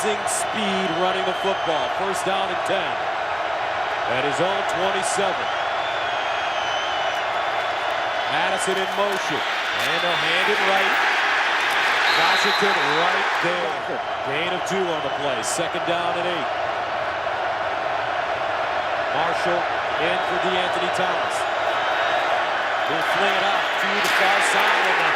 blazing speed running the football. First down and 10. At his own 27. Madison in motion. And they'll hand it right. Washington right there. Gain of 2 on the play. Second down and 8. Marshall in for DeAnthony Thomas. He'll fling it out to the far side of the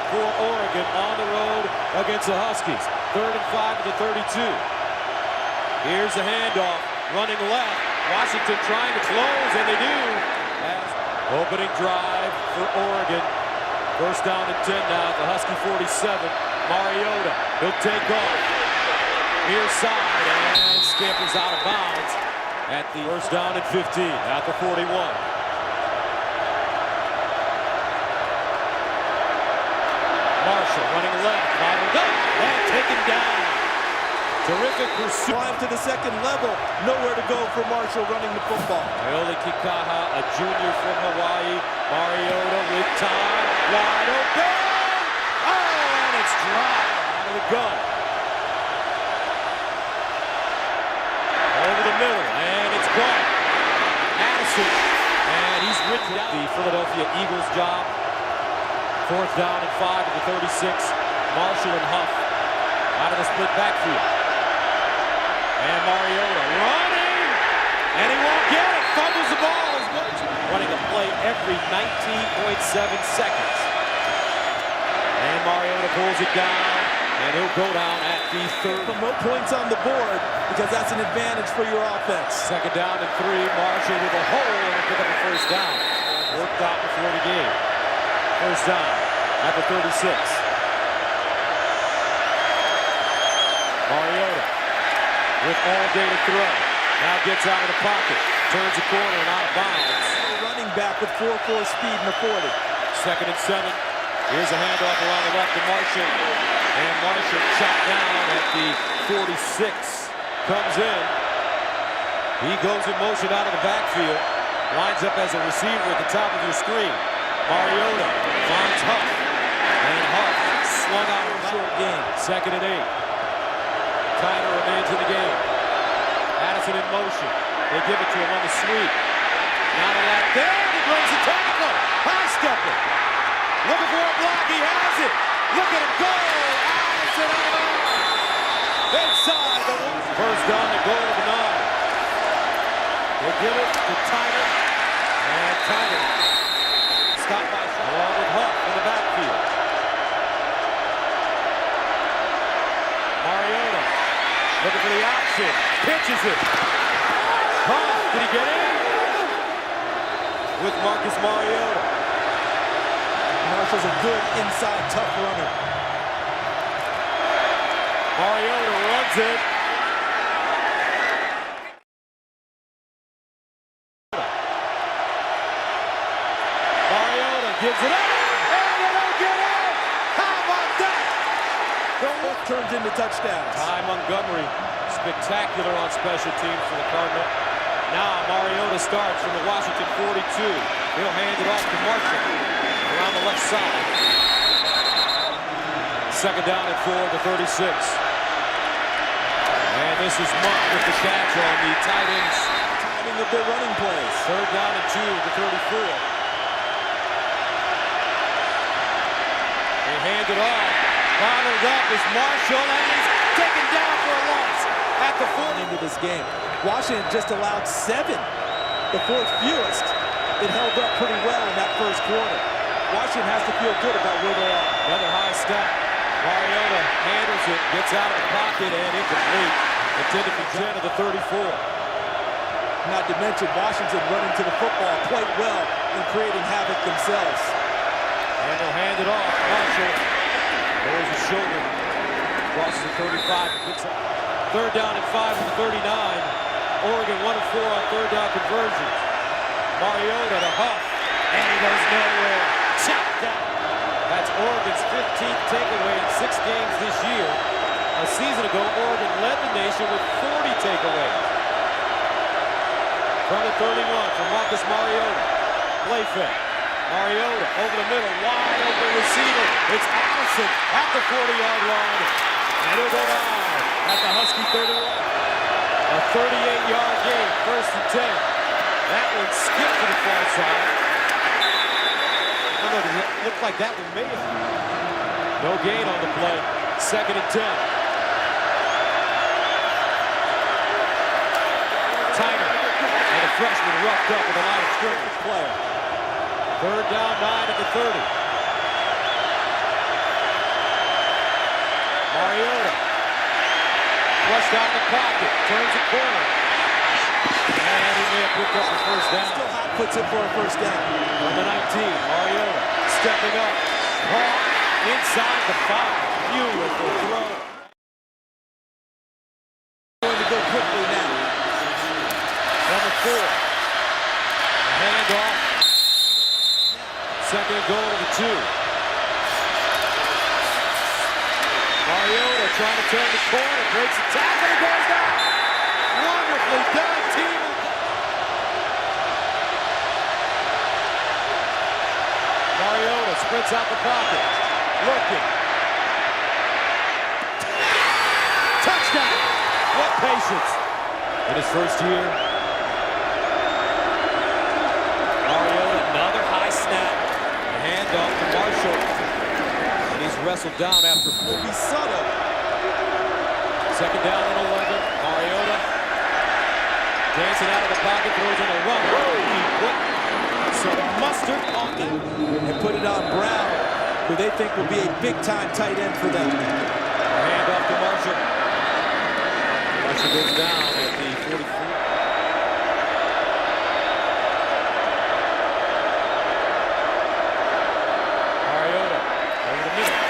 for Oregon on the road against the Huskies. 3rd and 5 to the 32. Here's the handoff. Running left. Washington trying to close, and they do. As opening drive for Oregon. First down and 10 now. The Husky 47. Mariota. He'll take off. Near side and scampers out of bounds at the first down and 15 at the 41. Marshall running left. Bottled up and taken down. Terrific pursuit. Climb to the second level. Nowhere to go for Marshall running the football. Iole Kikaha, a junior from Hawaii. Mariota with time. Wide open. Oh, and it's dropped out of the gun. Over the middle, and it's gone. Addison, and he's written down the Philadelphia Eagles job. 4th down and 5 to the 36. Marshall and Huff out of the split backfield. And Mariota running, and he won't get it. Fumbles the ball. Running a play every 19.7 seconds. And Mariota pulls it down, and he'll go down at the 3rd. Put more points on the board because that's an advantage for your offense. Second down and 3. Marshall with a hole and pick up a first down. Worked out before the game. First down at the 36. Mariota with all day to throw. Now gets out of the pocket. Turns the corner and out of bounds. Running back with 4.4 speed in the 40. 2nd and 7. Here's a handoff around the left to Marshall. And Marshall chopped down at the 46. Comes in. He goes in motion out of the backfield. Lines up as a receiver at the top of your screen. Mariota finds Huff. And Huff slung out of short game. 2nd and 8. Tyner remains in the game. Addison in motion. They give it to him on the sweep. Not a lot there. He brings the tackle. High stepper. Looking for a block. He has it. Look at him go. Addison out of bounds. Inside the first down and goal of the 9. They give it to Tyner. And Tyner stopped by along with Huff in the backfield. Mariota looking for the option. Pitches it. Huff, did he get in? With Marcus Mariota. Marshall's a good inside tough runner. Mariota runs it. Mariota gives it up. And they don't get it. How about that? Turns into touchdowns. Ty Montgomery, spectacular on special teams for the Cardinal. Now Mariota starts from the Washington 42. He'll hand it off to Marshall around the left side. Second down and 4 to 36. And this is Monk with the catch on the tight ends. Timing of their running plays. 3rd down and 2 to 34. They hand it off. Bottled up is Marshall, and he's taken down for a loss at the 40. Into this game. Washington just allowed 7, the 4th fewest. It held up pretty well in that first quarter. Washington has to feel good about where they are. Another high step. Mariota handles it, gets out of the pocket, and incomplete. Intended for 10 of the 34. Not to mention Washington running to the football quite well and creating havoc themselves. And they'll hand it off. Marshall lowers his shoulder. Crosses the 35. Picks up. 3rd down and 5 to the 39. Oregon 1 of 4 on 3rd down conversions. Mariota to Huff. And he goes nowhere. Chopped down. That's Oregon's 15th takeaway in 6 games this year. A season ago, Oregon led the nation with 40 takeaways. From the 31, from Marcus Mariota. Play fake. Mariota over the middle, wide open receiver. It's Allison at the 40-yard line. And he'll go down at the Husky 31. A 38-yard gain, 1st and 10. That one skipped to the far side. I don't know, does it look like that one made it? No gain on the play. 2nd and 10. Tyner and a freshman roughed up with a line of scrimmage player. 3rd down, 9 at the 30. Mariota flushed out the pocket, turns the corner. And he may have picked up the 1st down. Still hot, puts it for a 1st down. On the 19, Mariota stepping up. Caught inside the 5. Beautiful throw. Going to go quickly now. Number 4. A handoff. 2nd and goal to the 2. Mariota trying to turn the corner, breaks the tackle, and goes down. Wonderfully done, team. Mariota spreads out the pocket, looking. Touchdown! What patience in his 1st year. Mariota, another high snap. A handoff to Marshall. And he's wrestled down after Will be subtle. 2nd down and 11. Mariota dancing out of the pocket, throws in a run. He put some mustard on it. And put it on Brown, who they think will be a big-time tight end for them. Hand off to Marshall. Marshall goes down at the 44. Mariota over the middle.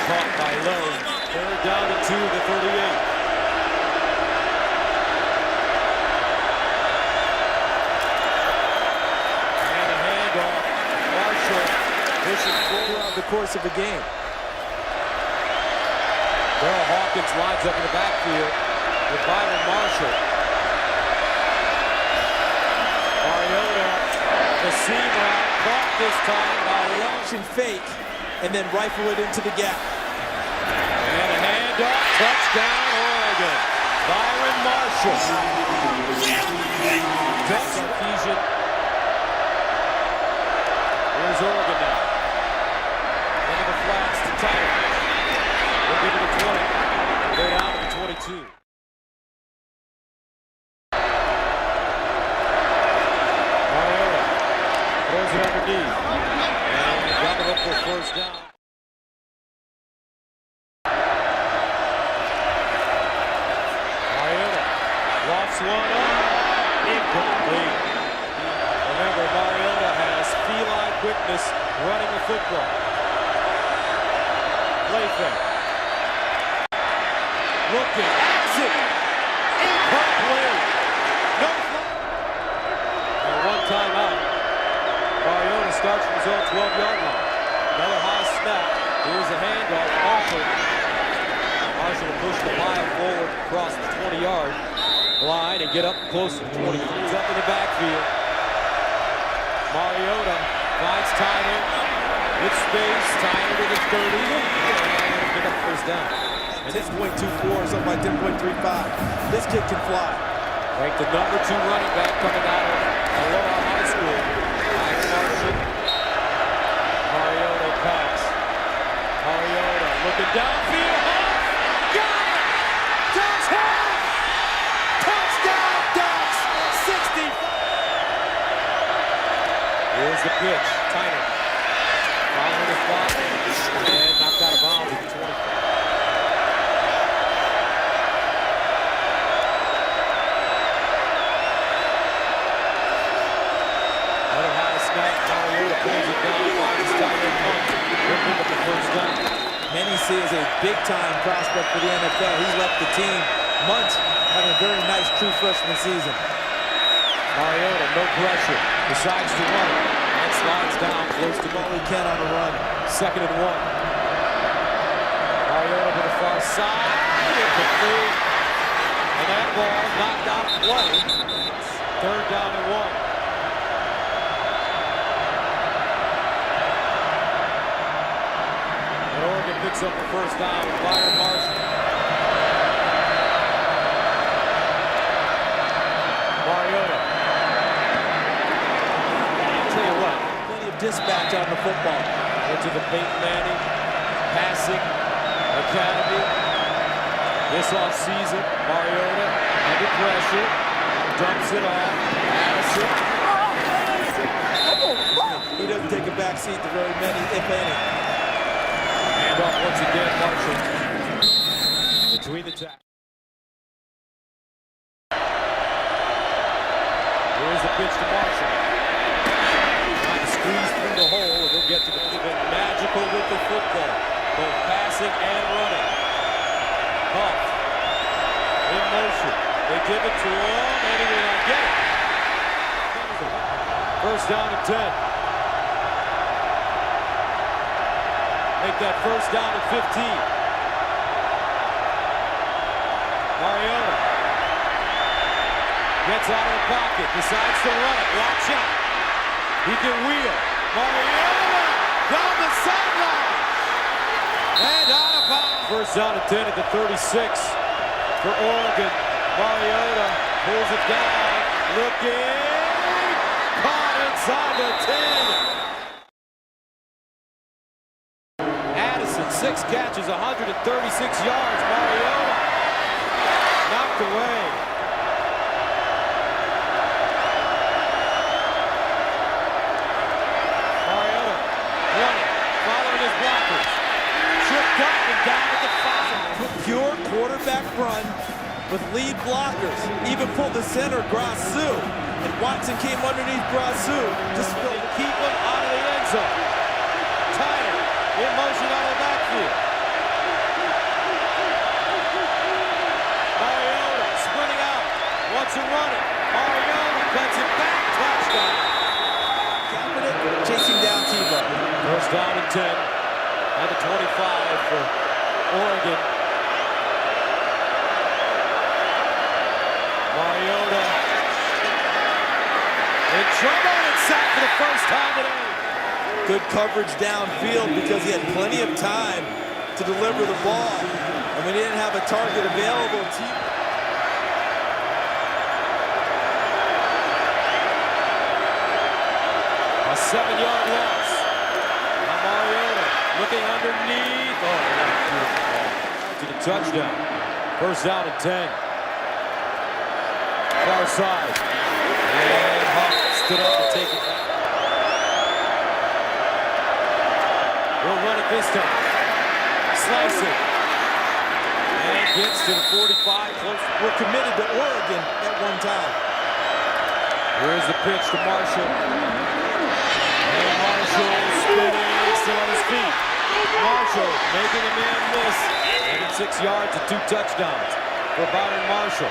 Caught by Lowe. 3rd down and 2 to the 38. And a handoff. Marshall pushing forward. Throughout the course of the game. Darrell Hawkins lines up in the backfield with Byron Marshall. Mariota, the seam route, caught this time by Lowe. Action fake, and then rifle it into the gap. And a handoff, touchdown, Oregon. Byron Marshall. That's Sarkisian. Here's Oregon now. Into the flats to Tyner. We'll give it a 20. Go down to the 22. Mariota throws it underneath. And got it up for 1st down. Mariota lofts one up. Incomplete. Remember, Mariota has feline quickness running the football. Playfair. Looking. Exit. Incomplete. No flag. And 1 timeout. Mariota starts from his own 12-yard line. Another high snap. Here's a handoff. Marshall will push the pile forward across the 20-yard line and get up close to the 20. He's up in the backfield. Mariota finds Tyner with space. Tyner to the 30 and get up 1st down. And it's 0.24, something like 10.35. This kid can fly. Ranked the number 2 running back coming out of Aloha High School. Byron Marshall. Mariota packs. Mariota looking downfield. Got it! Touchdown! Touchdown, Ducks! 65! Here's the pitch. Tyner. Following his block. And knocked out of bounds at the 25. Another high snap. Mariota pulls it down. Finds Tyler Hunt. He'll pick up the 1st down. Many see as a big-time prospect for the NFL. He's left the team months having a very nice true freshman season. Mariota, no pressure, decides to run it, and slides down close to All he can on the run. 2nd and 1. Mariota to the far side, incomplete, and that ball knocked out play. 3rd down and 1. And Oregon picks up the 1st down with Byron Marshall. football. Into the Peyton Manning passing academy. This offseason, Mariota under pressure, dumps it off. Addison. He doesn't take a back seat to very many, if any. Hand off once again, Marshall. Between the tackles. Here's the pitch to Marshall. Trying to squeeze through the hole, and he'll get to the field. Been magical with the football, both passing and running. Huff in motion. They give it to him, and he will not get it. First down and 10. Make that first down at 15. Mariota gets out of the pocket, decides to run it. Watch out. He can wheel. Mariota down the sideline. And out of bounds. First down and 10 at the 36 for Oregon. Mariota pulls it down. Looking. Caught inside the 10. Addison, 6 catches, 136 yards. Mariota knocked away. Mariota running, following his blockers. Tripped up and down at the 5. Pure quarterback run with lead blockers. Even pulled the center, Grasu. And Watson came underneath Grasu. Just To keep him out of the end zone. Tyner in motion out of the backfield. Mariota sprinting out. Wants to run it. Mariota cuts it back. Touchdown. Kaepernick chasing down Tebow. First down and 10 at the 25 for Oregon. Mariota in trouble and sacked for the first time today. Good coverage downfield because he had plenty of time to deliver the ball. And when he didn't have a target available, A 7-yard loss. Now Mariota looking underneath. Oh, beautiful ball. To the touchdown. First down and 10. Far side. And Huff stood up and take it back. We'll run it this time. Slice it. And gets to the 45. Close. we're committed to Oregon at one time. Here's the pitch to Marshall. And Marshall spinning, still on his feet. Marshall making a man miss. And it's 6 yards and 2 touchdowns for Byron Marshall.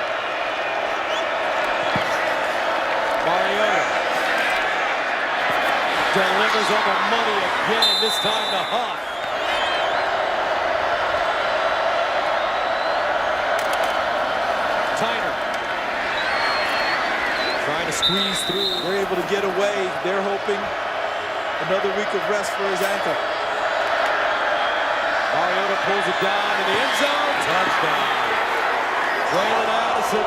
Mariota delivers on the money again, this time to Huff. Tyner trying to squeeze through. We're able to get away. They're hoping another week of rest for his ankle. Mariota pulls it down in the end zone. Touchdown. Traylon Addison